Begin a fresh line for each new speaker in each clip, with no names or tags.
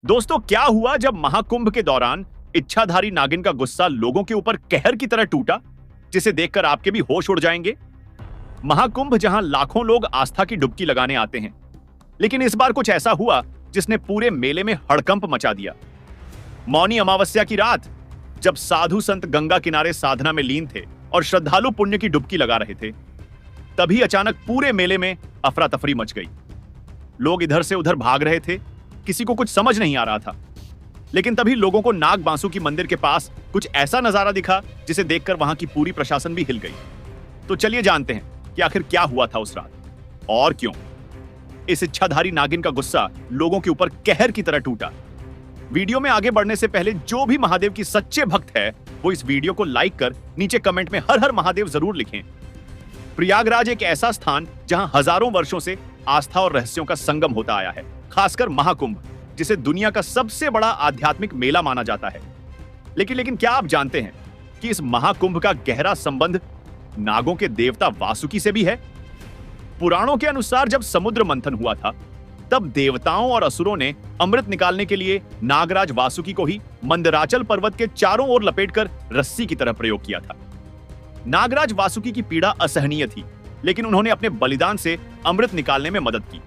दोस्तों, क्या हुआ जब महाकुंभ के दौरान इच्छाधारी नागिन का गुस्सा लोगों के ऊपर कहर की तरह टूटा, जिसे देखकर आपके भी होश उड़ जाएंगे। महाकुंभ जहां लाखों लोग आस्था की डुबकी लगाने आते हैं, लेकिन इस बार कुछ ऐसा हुआ जिसने पूरे मेले में हड़कंप मचा दिया। मौनी अमावस्या की रात, जब साधु संत गंगा किनारे साधना में लीन थे और श्रद्धालु पुण्य की डुबकी लगा रहे थे, तभी अचानक पूरे मेले में अफरा तफरी मच गई। लोग इधर से उधर भाग रहे थे, किसी को कुछ समझ नहीं आ रहा था। लेकिन तभी लोगों को नाग बांसुकी मंदिर के पास कुछ ऐसा नजारा दिखा जिसे देखकर वहां की पूरी प्रशासन भी हिल गई। तो चलिए जानते हैं कि आखिर क्या हुआ था उस रात और क्यों इस इच्छाधारी नागिन का गुस्सा लोगों के ऊपर कहर की तरह टूटा। वीडियो में आगे बढ़ने से पहले जो भी महादेव की सच्चे भक्त है, वो इस वीडियो को लाइक कर नीचे कमेंट में हर हर महादेव जरूर लिखें। प्रयागराज एक ऐसा स्थान जहां हजारों वर्षों से आस्था और रहस्यों का संगम होता आया है, खासकर महाकुंभ, जिसे दुनिया का सबसे बड़ा आध्यात्मिक मेला माना जाता है। लेकिन क्या आप जानते हैं कि इस महाकुंभ का गहरा संबंध नागों के देवता वासुकी से भी है? पुराणों के अनुसार जब समुद्र मंथन हुआ था, तब देवताओं और असुरों ने अमृत निकालने के लिए नागराज वासुकी को ही मंदराचल पर्वत के चारों ओर लपेटकर रस्सी की तरह प्रयोग किया था। नागराज वासुकी की पीड़ा असहनीय थी, लेकिन उन्होंने अपने बलिदान से अमृत निकालने में मदद की।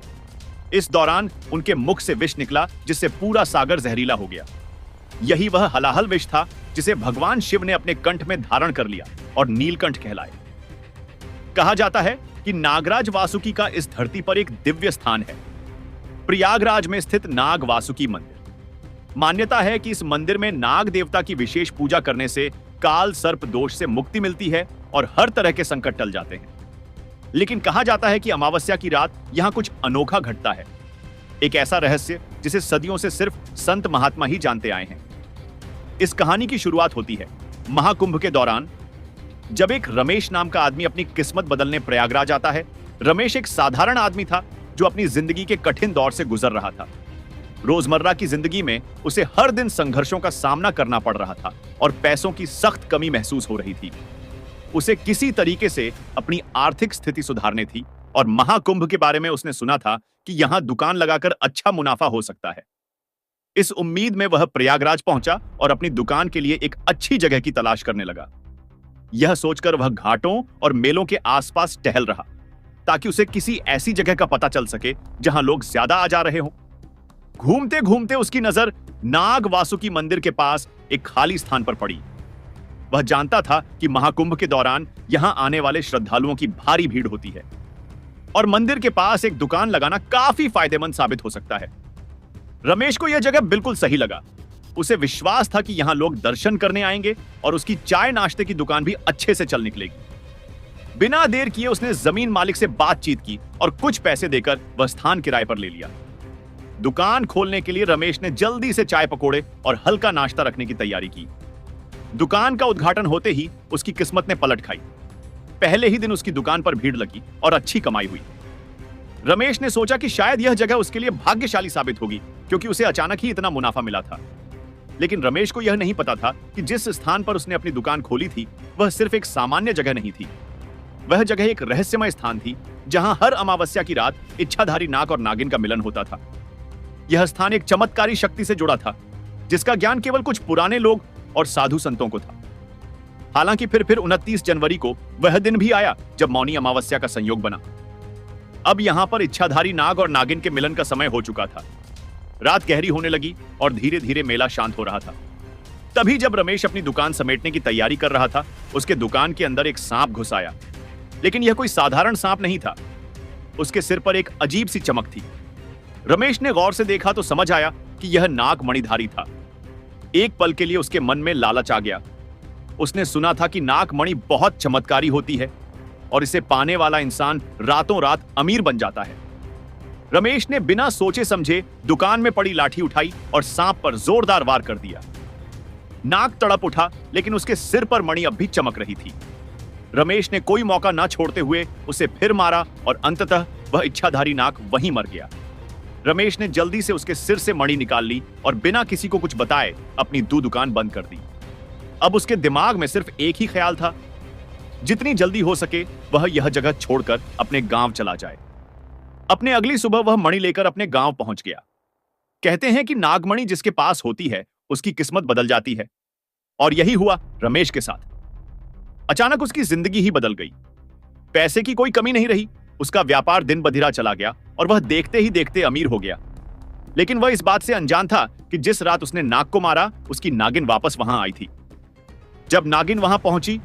इस दौरान उनके मुख से विष निकला, जिससे पूरा सागर जहरीला हो गया। यही वह हलाहल विष था जिसे भगवान शिव ने अपने कंठ में धारण कर लिया और नीलकंठ कहलाए। कहा जाता है कि नागराज वासुकी का इस धरती पर एक दिव्य स्थान है, प्रयागराज में स्थित नाग वासुकी मंदिर। मान्यता है कि इस मंदिर में नाग देवता की विशेष पूजा करने से काल सर्प दोष से मुक्ति मिलती है और हर तरह के संकट टल जाते हैं। लेकिन कहा जाता है कि अमावस्या की रात यहां कुछ अनोखा घटता है, एक ऐसा रहस्य जिसे सदियों से सिर्फ संत महात्मा ही जानते आए हैं। इस कहानी की शुरुआत होती है महाकुंभ के दौरान, जब एक रमेश नाम का आदमी अपनी किस्मत बदलने प्रयागराज आता है। रमेश एक साधारण आदमी था जो अपनी जिंदगी के कठिन दौर से गुजर रहा था। रोजमर्रा की जिंदगी में उसे हर दिन संघर्षों का सामना करना पड़ रहा था और पैसों की सख्त कमी महसूस हो रही थी। उसे किसी तरीके से अपनी आर्थिक स्थिति सुधारनी थी और महाकुंभ के बारे में उसने सुना था कि यहां दुकान लगाकर अच्छा मुनाफा हो सकता है। इस उम्मीद में वह प्रयागराज पहुंचा और अपनी दुकान के लिए एक अच्छी जगह की तलाश करने लगा। यह सोचकर वह घाटों और मेलों के आसपास टहल रहा, ताकि उसे किसी ऐसी जगह का पता चल सके जहां लोग ज्यादा आ जा रहे हों। घूमते घूमते उसकी नजर नाग वासुकी मंदिर के पास एक खाली स्थान पर पड़ी। वह जानता था कि महाकुंभ के दौरान यहां आने वाले श्रद्धालुओं की भारी भीड़ होती है और मंदिर के पास एक दुकान लगाना काफी फायदेमंद साबित हो सकता है। रमेश को यह जगह बिल्कुल सही लगा। उसे विश्वास था कि यहां लोग दर्शन करने आएंगे और उसकी चाय नाश्ते की दुकान भी अच्छे से चल निकलेगी। बिना देर किए उसने जमीन मालिक से बातचीत की और कुछ पैसे देकर वह स्थान किराए पर ले लिया। दुकान खोलने के लिए रमेश ने जल्दी से चाय पकोड़े और हल्का नाश्ता रखने की तैयारी की। दुकान का उद्घाटन होते ही उसकी किस्मत ने पलट खाई। पहले ही दिन उसकी दुकान पर भीड़ लगी और अच्छी कमाई हुई। रमेश ने सोचा कि शायद यह जगह उसके लिए भाग्यशाली साबित होगी, क्योंकि उसे अचानक ही इतना मुनाफा मिला था। लेकिन रमेश को यह नहीं पता था कि जिस स्थान पर उसने अपनी दुकान खोली थी, वह सिर्फ एक सामान्य जगह नहीं थी। वह जगह एक रहस्यमय स्थान थी, जहां हर अमावस्या की रात इच्छाधारी नाग और नागिन का मिलन होता था। यह स्थान एक चमत्कारी शक्ति से जुड़ा था, जिसका ज्ञान केवल कुछ पुराने लोग और साधु संतों को था। हालांकि फिर 29 जनवरी को वह दिन भी आया जब मौनी अमावस्या का संयोग बना। अब यहां पर इच्छाधारी नाग और नागिन के मिलन का समय हो चुका था। रात गहरी होने लगी और धीरे धीरे मेला शांत हो रहा था। तभी जब रमेश अपनी दुकान समेटने की तैयारी कर रहा था, उसके दुकान के अंदर एक सांप घुस आया। लेकिन यह कोई साधारण सांप नहीं था। उसके सिर पर एक अजीब सी चमक थी। रमेश ने गौर से देखा तो समझ आया कि यह नाग मणिधारी था। एक पल के लिए उसके मन में लालच आ गया। उसने सुना था कि नाग मणि बहुत चमत्कारी होती है और इसे पाने वाला इंसान रातों रात अमीर बन जाता है। रमेश ने बिना सोचे समझे दुकान में पड़ी लाठी उठाई और सांप पर जोरदार वार कर दिया। नाग तड़प उठा, लेकिन उसके सिर पर मणि अब भी चमक रही थी। रमेश ने कोई मौका ना छोड़ते हुए उसे फिर मारा और अंततः वह इच्छाधारी नाग वहीं मर गया। रमेश ने जल्दी से उसके सिर से मणि निकाल ली और बिना किसी को कुछ बताए अपनी दुकान बंद कर दी। अब उसके दिमाग में सिर्फ एक ही ख्याल था, जितनी जल्दी हो सके वह यह जगह छोड़कर अपने गांव चला जाए। अपने अगली सुबह वह मणि लेकर अपने गांव पहुंच गया। कहते हैं कि नागमणि जिसके पास होती है उसकी किस्मत बदल जाती है, और यही हुआ रमेश के साथ। अचानक उसकी जिंदगी ही बदल गई। पैसे की कोई कमी नहीं रही, उसका व्यापार दिन बधिरा चला गया और वह देखते ही देखते अमीर हो गया। लेकिन वह इस बात से अनजान था कि जिस रात उसने नाग को मारा, उसकी नागिन वापस वहां आई थी। जब नागिन वहां पहुंची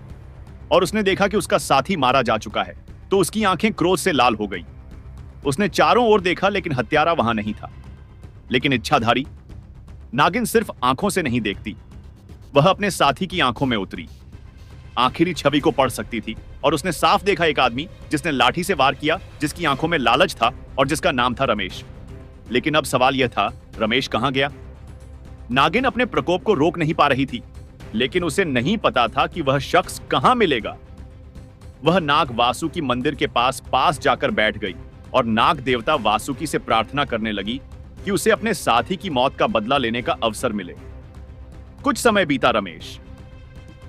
और उसने देखा कि उसका साथी मारा जा चुका है, तो उसकी आंखें क्रोध से लाल हो गई। उसने चारों ओर देखा, लेकिन हत्यारा वहां नहीं था। लेकिन इच्छाधारी नागिन सिर्फ आंखों से नहीं देखती, वह अपने साथी की आंखों में उतरी। आखिरी छवि को पढ़ सकती थी और उसने साफ देखा एक आदमी जिसने लाठी से वार किया, जिसकी आंखों में लालच था और जिसका नाम था रमेश। लेकिन अब सवाल यह था, रमेश कहां गया? नागिन अपने प्रकोप को रोक नहीं पा रही थी, लेकिन उसे नहीं पता था कि वह शख्स कहां मिलेगा। वह नाग वासुकी मंदिर के पास जाकर बैठ गई और नाग देवता वासुकी से प्रार्थना करने लगी कि उसे अपने साथी की मौत का बदला लेने का अवसर मिले। कुछ समय बीता। रमेश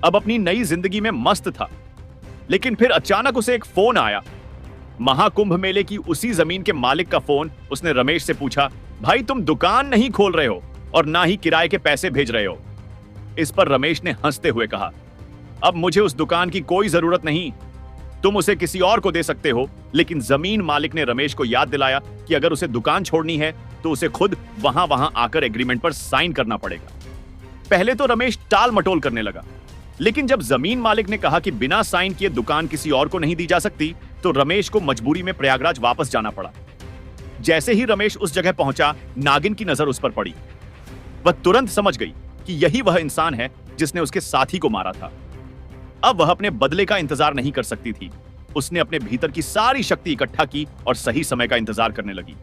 अब अपनी नई जिंदगी में मस्त था, लेकिन फिर अचानक उसे एक फोन आया। महाकुंभ मेले की उसी जमीन के मालिक का फोन। उसने रमेश से पूछा, भाई तुम दुकान नहीं खोल रहे हो और ना ही किराए के पैसे भेज रहे हो। इस पर रमेश ने हंसते हुए कहा, अब मुझे उस दुकान की कोई जरूरत नहीं, तुम उसे किसी और को दे सकते हो। लेकिन जमीन मालिक ने रमेश को याद दिलाया कि अगर उसे दुकान छोड़नी है तो उसे खुद वहां आकर एग्रीमेंट पर साइन करना पड़ेगा। पहले तो रमेश टाल मटोल करने लगा, लेकिन जब जमीन मालिक ने कहा कि बिना साइन किए दुकान किसी और को नहीं दी जा सकती, तो रमेश को मजबूरी में प्रयागराज वापस जाना पड़ा। जैसे ही रमेश उस जगह पहुंचा, नागिन की नजर उस पर पड़ी। वह तुरंत समझ गई कि यही वह इंसान है जिसने उसके साथी को मारा था। अब वह अपने बदले का इंतजार नहीं कर सकती थी। उसने अपने भीतर की सारी शक्ति इकट्ठा की और सही समय का इंतजार करने लगी।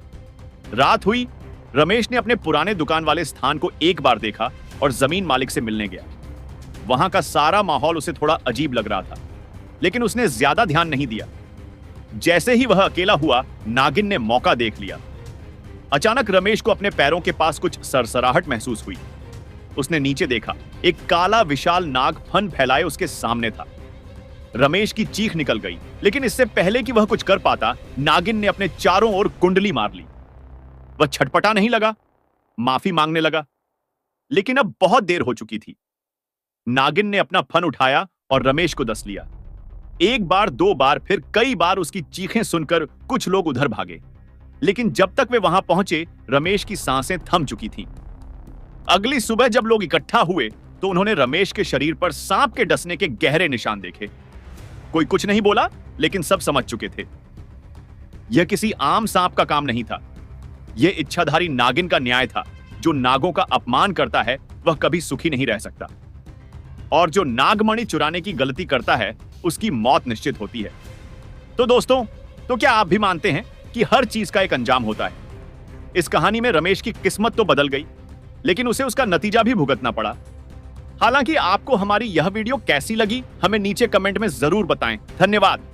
रात हुई। रमेश ने अपने पुराने दुकान वाले स्थान को एक बार देखा और जमीन मालिक से मिलने गया। वहां का सारा माहौल उसे थोड़ा अजीब लग रहा था, लेकिन उसने ज्यादा ध्यान नहीं दिया। जैसे ही वह अकेला हुआ, नागिन ने मौका देख लिया। अचानक रमेश को अपने पैरों के पास कुछ सरसराहट महसूस हुई। उसने नीचे देखा, एक काला विशाल नाग फन फैलाए उसके सामने था। रमेश की चीख निकल गई, लेकिन इससे पहले कि वह कुछ कर पाता, नागिन ने अपने चारों ओर कुंडली मार ली। वह छटपटा नहीं लगा, माफी मांगने लगा, लेकिन अब बहुत देर हो चुकी थी। नागिन ने अपना फन उठाया और रमेश को डस लिया। एक बार, दो बार, फिर कई बार उसकी चीखें सुनकर कुछ लोग उधर भागे, लेकिन जब तक वे वहां पहुंचे, रमेश की सांसें थम चुकी थीं। अगली सुबह जब लोग इकट्ठा हुए, तो उन्होंने रमेश के शरीर पर सांप के डसने के गहरे निशान देखे। कोई कुछ नहीं बोला, लेकिन सब समझ चुके थे यह किसी आम सांप का काम नहीं था। यह इच्छाधारी नागिन का न्याय था। जो नागों का अपमान करता है, वह कभी सुखी नहीं रह सकता, और जो नागमणि चुराने की गलती करता है, उसकी मौत निश्चित होती है। तो दोस्तों, तो क्या आप भी मानते हैं कि हर चीज का एक अंजाम होता है? इस कहानी में रमेश की किस्मत तो बदल गई, लेकिन उसे उसका नतीजा भी भुगतना पड़ा। हालांकि आपको हमारी यह वीडियो कैसी लगी, हमें नीचे कमेंट में जरूर बताएं। धन्यवाद।